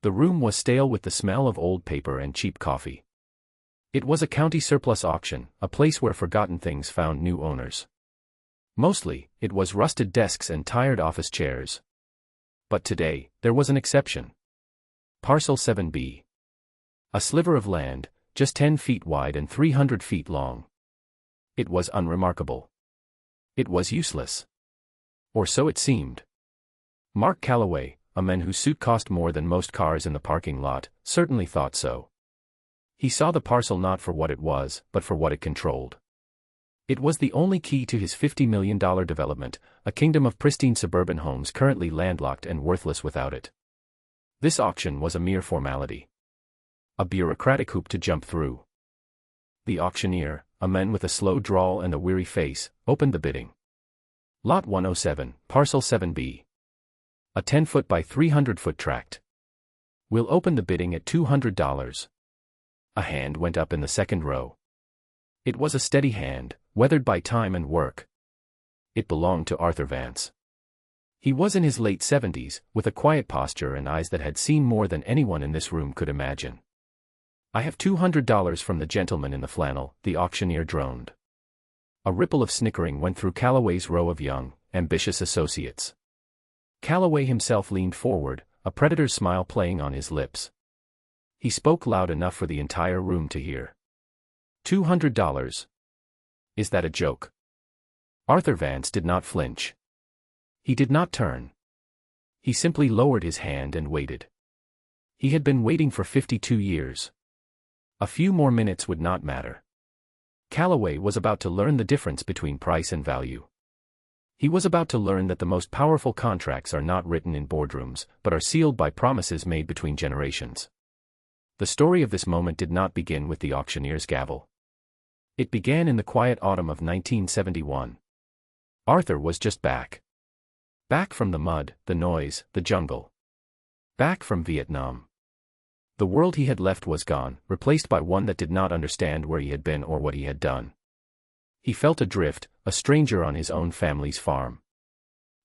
The room was stale with the smell of old paper and cheap coffee. It was a county surplus auction, a place where forgotten things found new owners. Mostly, it was rusted desks and tired office chairs. But today, there was an exception. Parcel 7B. A sliver of land, just 10 feet wide and 300 feet long. It was unremarkable. It was useless. Or so it seemed. Mark Calloway, a man whose suit cost more than most cars in the parking lot, certainly thought so. He saw the parcel not for what it was, but for what it controlled. It was the only key to his $50 million development, a kingdom of pristine suburban homes currently landlocked and worthless without it. This auction was a mere formality. A bureaucratic hoop to jump through. The auctioneer, a man with a slow drawl and a weary face, opened the bidding. Lot 107, Parcel 7B. A 10-foot by 300-foot tract. We'll open the bidding at $200. A hand went up in the second row. It was a steady hand, weathered by time and work. It belonged to Arthur Vance. He was in his late 70s, with a quiet posture and eyes that had seen more than anyone in this room could imagine. "I have $200 from the gentleman in the flannel," the auctioneer droned. A ripple of snickering went through Calloway's row of young, ambitious associates. Calloway himself leaned forward, a predator's smile playing on his lips. He spoke loud enough for the entire room to hear. $200. Is that a joke? Arthur Vance did not flinch. He did not turn. He simply lowered his hand and waited. He had been waiting for 52 years. A few more minutes would not matter. Calloway was about to learn the difference between price and value. He was about to learn that the most powerful contracts are not written in boardrooms, but are sealed by promises made between generations. The story of this moment did not begin with the auctioneer's gavel. It began in the quiet autumn of 1971. Arthur was just back. Back from the mud, the noise, the jungle. Back from Vietnam. The world he had left was gone, replaced by one that did not understand where he had been or what he had done. He felt adrift, a stranger on his own family's farm.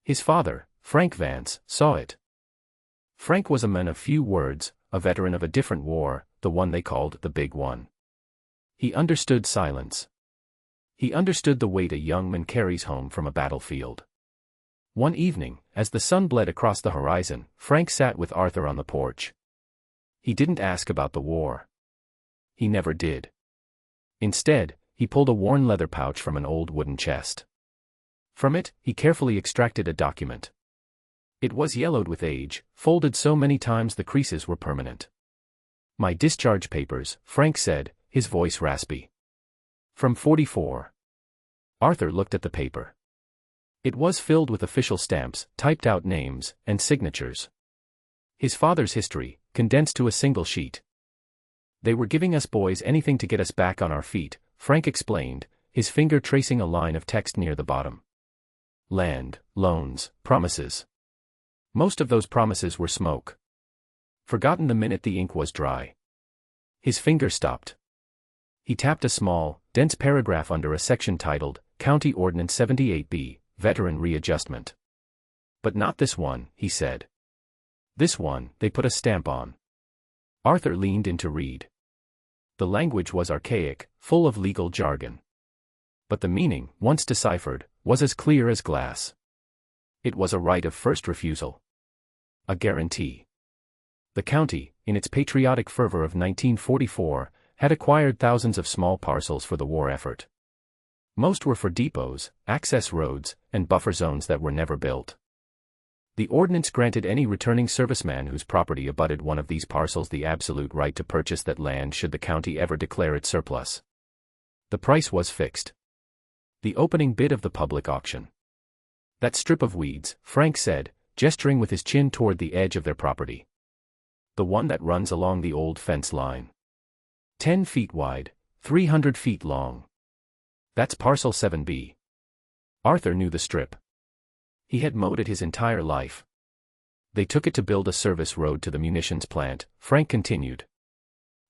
His father, Frank Vance, saw it. Frank was a man of few words, a veteran of a different war, the one they called the Big One. He understood silence. He understood the weight a young man carries home from a battlefield. One evening, as the sun bled across the horizon, Frank sat with Arthur on the porch. He didn't ask about the war. He never did. Instead, he pulled a worn leather pouch from an old wooden chest. From it, he carefully extracted a document. It was yellowed with age, folded so many times the creases were permanent. "My discharge papers," Frank said, his voice raspy. "From 44. Arthur looked at the paper. It was filled with official stamps, typed out names, and signatures. His father's history, condensed to a single sheet. "They were giving us boys anything to get us back on our feet," Frank explained, his finger tracing a line of text near the bottom. "Land, loans, promises. Most of those promises were smoke. Forgotten the minute the ink was dry." His finger stopped. He tapped a small, dense paragraph under a section titled, County Ordinance 78B, Veteran Readjustment. "But not this one," he said. "This one, they put a stamp on." Arthur leaned in to read. The language was archaic, full of legal jargon. But the meaning, once deciphered, was as clear as glass. It was a right of first refusal. A guarantee. The county, in its patriotic fervor of 1944, had acquired thousands of small parcels for the war effort. Most were for depots, access roads, and buffer zones that were never built. The ordinance granted any returning serviceman whose property abutted one of these parcels the absolute right to purchase that land should the county ever declare it surplus. The price was fixed. The opening bid of the public auction. "That strip of weeds," Frank said, gesturing with his chin toward the edge of their property. "The one that runs along the old fence line. 10 feet wide, 300 feet long. That's Parcel 7B. Arthur knew the strip. He had mowed it his entire life. They took it to build a service road to the munitions plant, Frank continued.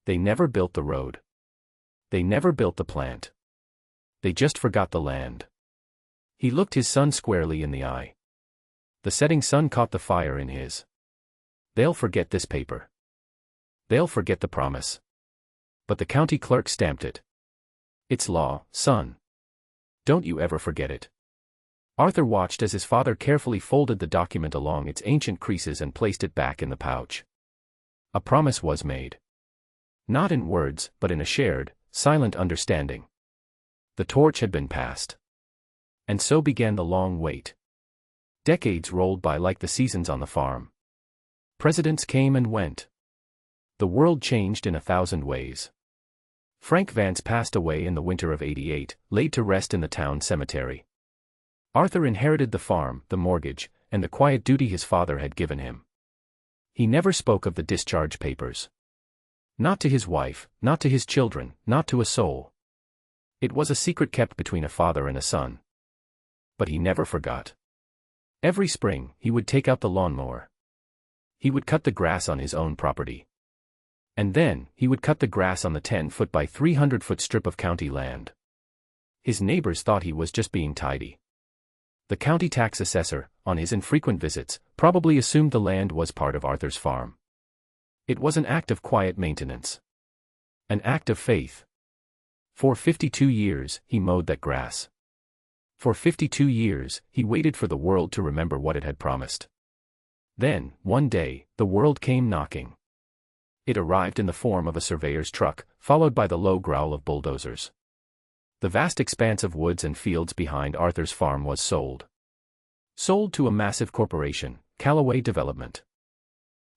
They never built the road. They never built the plant. They just forgot the land. He looked his son squarely in the eye. The setting sun caught the fire in his. They'll forget this paper. They'll forget the promise. But the county clerk stamped it. It's law, son. Don't you ever forget it. Arthur watched as his father carefully folded the document along its ancient creases and placed it back in the pouch. A promise was made. Not in words, but in a shared, silent understanding. The torch had been passed. And so began the long wait. Decades rolled by like the seasons on the farm. Presidents came and went. The world changed in 1,000 ways. Frank Vance passed away in the winter of '88, laid to rest in the town cemetery. Arthur inherited the farm, the mortgage, and the quiet duty his father had given him. He never spoke of the discharge papers. Not to his wife, not to his children, not to a soul. It was a secret kept between a father and a son. But he never forgot. Every spring, he would take out the lawnmower. He would cut the grass on his own property. And then, he would cut the grass on the 10-foot by 300-foot strip of county land. His neighbors thought he was just being tidy. The county tax assessor, on his infrequent visits, probably assumed the land was part of Arthur's farm. It was an act of quiet maintenance. An act of faith. For 52 years, he mowed that grass. For 52 years, he waited for the world to remember what it had promised. Then, one day, the world came knocking. It arrived in the form of a surveyor's truck, followed by the low growl of bulldozers. The vast expanse of woods and fields behind Arthur's farm was sold. Sold to a massive corporation, Callaway Development.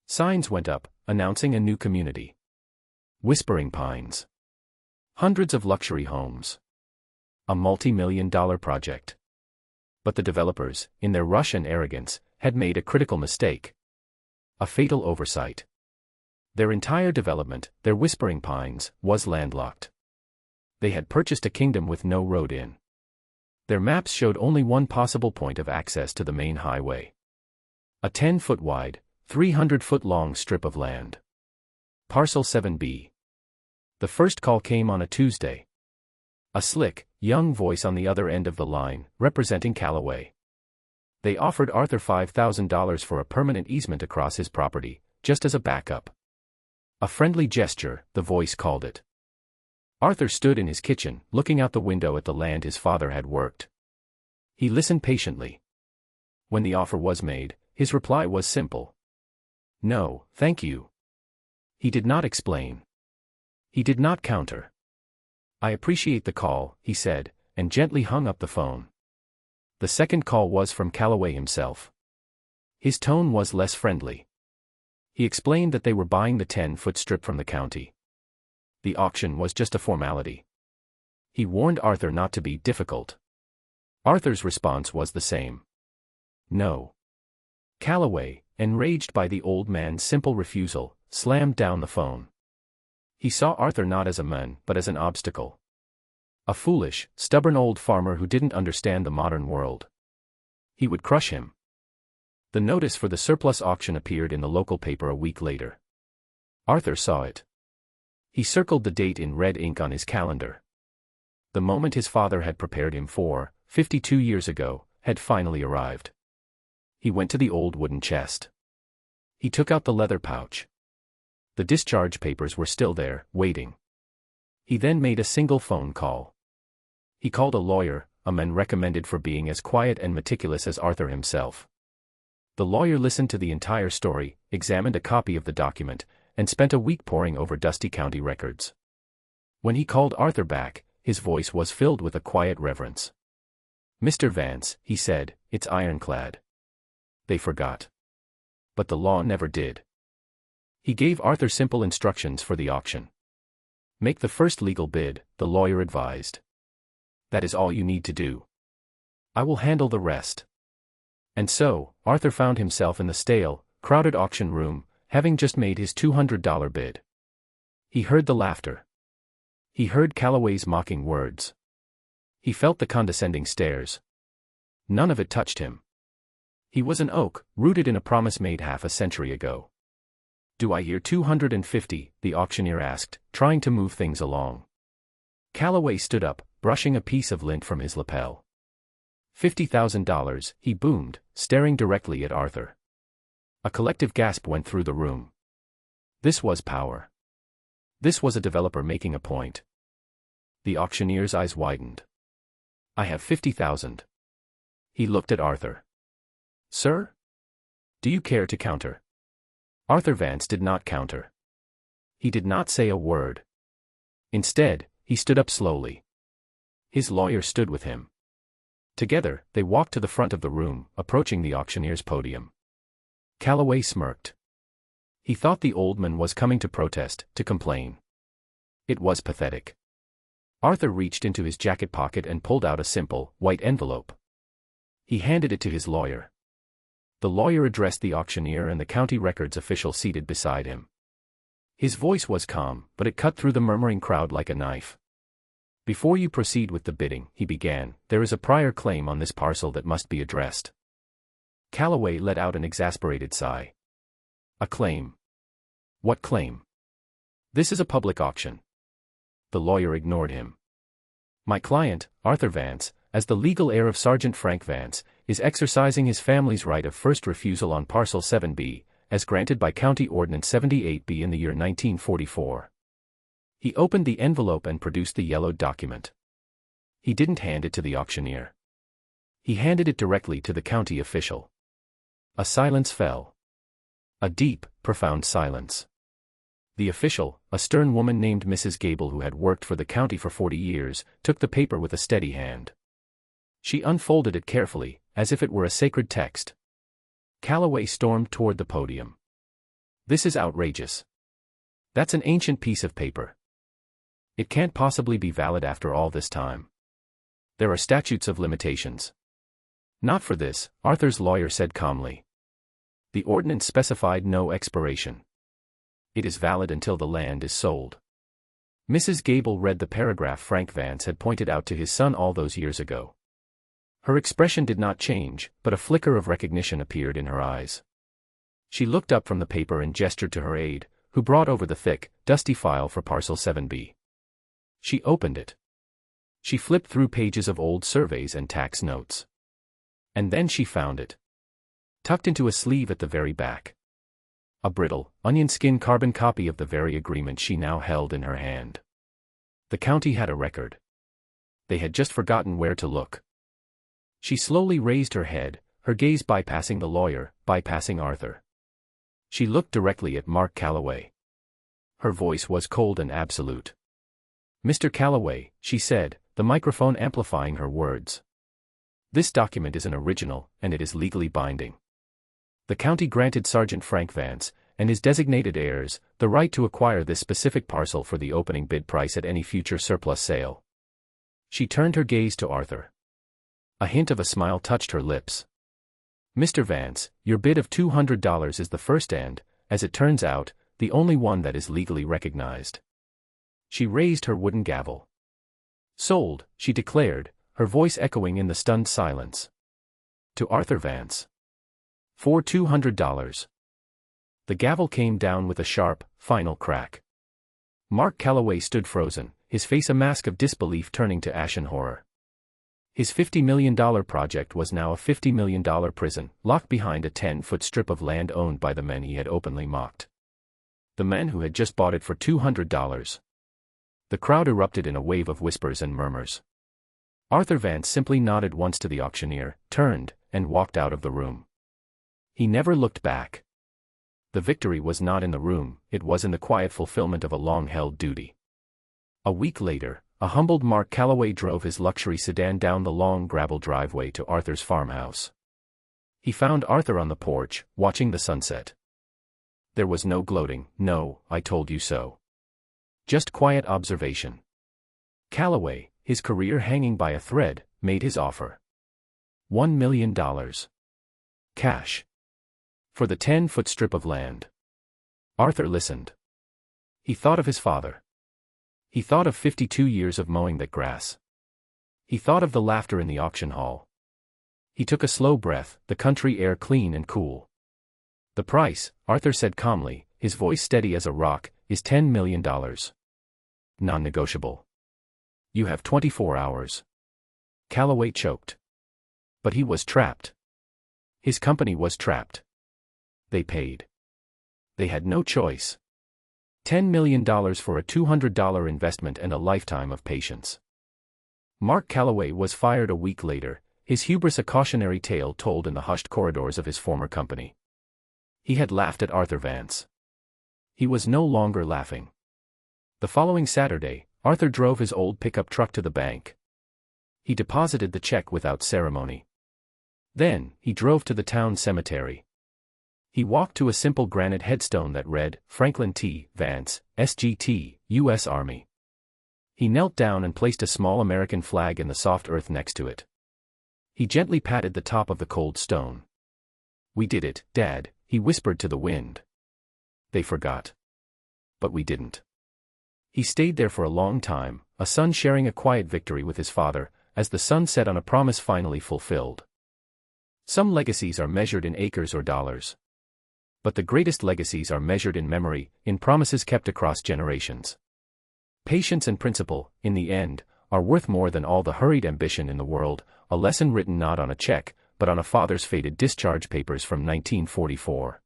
Signs went up, announcing a new community. Whispering Pines. Hundreds of luxury homes. A multi-million-dollar project. But the developers, in their rush and arrogance, had made a critical mistake. A fatal oversight. Their entire development, their Whispering Pines, was landlocked. They had purchased a kingdom with no road in. Their maps showed only one possible point of access to the main highway. A 10-foot wide, 300-foot long strip of land. Parcel 7B. The first call came on a Tuesday. A slick, young voice on the other end of the line, representing Callaway. They offered Arthur $5,000 for a permanent easement across his property, just as a backup. A friendly gesture, the voice called it. Arthur stood in his kitchen, looking out the window at the land his father had worked. He listened patiently. When the offer was made, his reply was simple. No, thank you. He did not explain. He did not counter. I appreciate the call, he said, and gently hung up the phone. The second call was from Callaway himself. His tone was less friendly. He explained that they were buying the 10-foot strip from the county. The auction was just a formality. He warned Arthur not to be difficult. Arthur's response was the same. No. Callaway, enraged by the old man's simple refusal, slammed down the phone. He saw Arthur not as a man, but as an obstacle. A foolish, stubborn old farmer who didn't understand the modern world. He would crush him. The notice for the surplus auction appeared in the local paper a week later. Arthur saw it. He circled the date in red ink on his calendar. The moment his father had prepared him for, 52 years ago, had finally arrived. He went to the old wooden chest. He took out the leather pouch. The discharge papers were still there, waiting. He then made a single phone call. He called a lawyer, a man recommended for being as quiet and meticulous as Arthur himself. The lawyer listened to the entire story, examined a copy of the document, and spent a week poring over dusty county records. When he called Arthur back, his voice was filled with a quiet reverence. Mr. Vance, he said, it's ironclad. They forgot. But the law never did. He gave Arthur simple instructions for the auction. Make the first legal bid, the lawyer advised. That is all you need to do. I will handle the rest. And so, Arthur found himself in the stale, crowded auction room, having just made his $200 bid. He heard the laughter. He heard Callaway's mocking words. He felt the condescending stares. None of it touched him. He was an oak, rooted in a promise made half a century ago. Do I hear 250? The auctioneer asked, trying to move things along. Callaway stood up, brushing a piece of lint from his lapel. $50,000, he boomed, staring directly at Arthur. A collective gasp went through the room. This was power. This was a developer making a point. The auctioneer's eyes widened. I have 50,000. He looked at Arthur. Sir? Do you care to counter? Arthur Vance did not counter. He did not say a word. Instead, he stood up slowly. His lawyer stood with him. Together, they walked to the front of the room, approaching the auctioneer's podium. Calloway smirked. He thought the old man was coming to protest, to complain. It was pathetic. Arthur reached into his jacket pocket and pulled out a simple, white envelope. He handed it to his lawyer. The lawyer addressed the auctioneer and the county records official seated beside him. His voice was calm, but it cut through the murmuring crowd like a knife. Before you proceed with the bidding, he began, there is a prior claim on this parcel that must be addressed. Calloway let out an exasperated sigh. A claim? What claim? This is a public auction. The lawyer ignored him. My client, Arthur Vance, as the legal heir of Sergeant Frank Vance, is exercising his family's right of first refusal on Parcel 7B, as granted by County Ordinance 78B in the year 1944. He opened the envelope and produced the yellowed document. He didn't hand it to the auctioneer. He handed it directly to the county official. A silence fell. A deep, profound silence. The official, a stern woman named Mrs. Gable who had worked for the county for 40 years, took the paper with a steady hand. She unfolded it carefully, as if it were a sacred text. Calloway stormed toward the podium. This is outrageous. That's an ancient piece of paper. It can't possibly be valid after all this time. There are statutes of limitations. Not for this, Arthur's lawyer said calmly. The ordinance specified no expiration. It is valid until the land is sold. Mrs. Gable read the paragraph Frank Vance had pointed out to his son all those years ago. Her expression did not change, but a flicker of recognition appeared in her eyes. She looked up from the paper and gestured to her aide, who brought over the thick, dusty file for Parcel 7B. She opened it. She flipped through pages of old surveys and tax notes. And then she found it. Tucked into a sleeve at the very back. A brittle, onion skin carbon copy of the very agreement she now held in her hand. The county had a record. They had just forgotten where to look. She slowly raised her head, her gaze bypassing the lawyer, bypassing Arthur. She looked directly at Mark Calloway. Her voice was cold and absolute. Mr. Calloway, she said, the microphone amplifying her words. This document is an original, and it is legally binding. The county granted Sergeant Frank Vance, and his designated heirs, the right to acquire this specific parcel for the opening bid price at any future surplus sale. She turned her gaze to Arthur. A hint of a smile touched her lips. Mr. Vance, your bid of $200 is the first and, as it turns out, the only one that is legally recognized. She raised her wooden gavel. Sold, she declared, her voice echoing in the stunned silence. To Arthur Vance. For $200. The gavel came down with a sharp, final crack. Mark Calloway stood frozen, his face a mask of disbelief turning to ashen horror. His $50 million project was now a $50 million prison, locked behind a 10-foot strip of land owned by the men he had openly mocked. The men who had just bought it for $200. The crowd erupted in a wave of whispers and murmurs. Arthur Vance simply nodded once to the auctioneer, turned, and walked out of the room. He never looked back. The victory was not in the room, it was in the quiet fulfillment of a long-held duty. A week later, a humbled Mark Calloway drove his luxury sedan down the long gravel driveway to Arthur's farmhouse. He found Arthur on the porch, watching the sunset. There was no gloating, no, I told you so. Just quiet observation. Calloway, his career hanging by a thread, made his offer. $1 million. Cash. For the 10-foot strip of land. Arthur listened. He thought of his father. He thought of 52 years of mowing that grass. He thought of the laughter in the auction hall. He took a slow breath, the country air clean and cool. The price, Arthur said calmly, his voice steady as a rock, is $10 million. Non-negotiable. You have 24 hours. Calloway choked. But he was trapped. His company was trapped. They paid. They had no choice. $10 million for a $200 investment and a lifetime of patience. Mark Calloway was fired a week later, his hubris a cautionary tale told in the hushed corridors of his former company. He had laughed at Arthur Vance. He was no longer laughing. The following Saturday, Arthur drove his old pickup truck to the bank. He deposited the check without ceremony. Then, he drove to the town cemetery. He walked to a simple granite headstone that read, Franklin T. Vance, SGT, U.S. Army. He knelt down and placed a small American flag in the soft earth next to it. He gently patted the top of the cold stone. "We did it, Dad," he whispered to the wind. "They forgot. But we didn't." He stayed there for a long time, a son sharing a quiet victory with his father, as the sun set on a promise finally fulfilled. Some legacies are measured in acres or dollars. But the greatest legacies are measured in memory, in promises kept across generations. Patience and principle, in the end, are worth more than all the hurried ambition in the world, a lesson written not on a check, but on a father's faded discharge papers from 1944.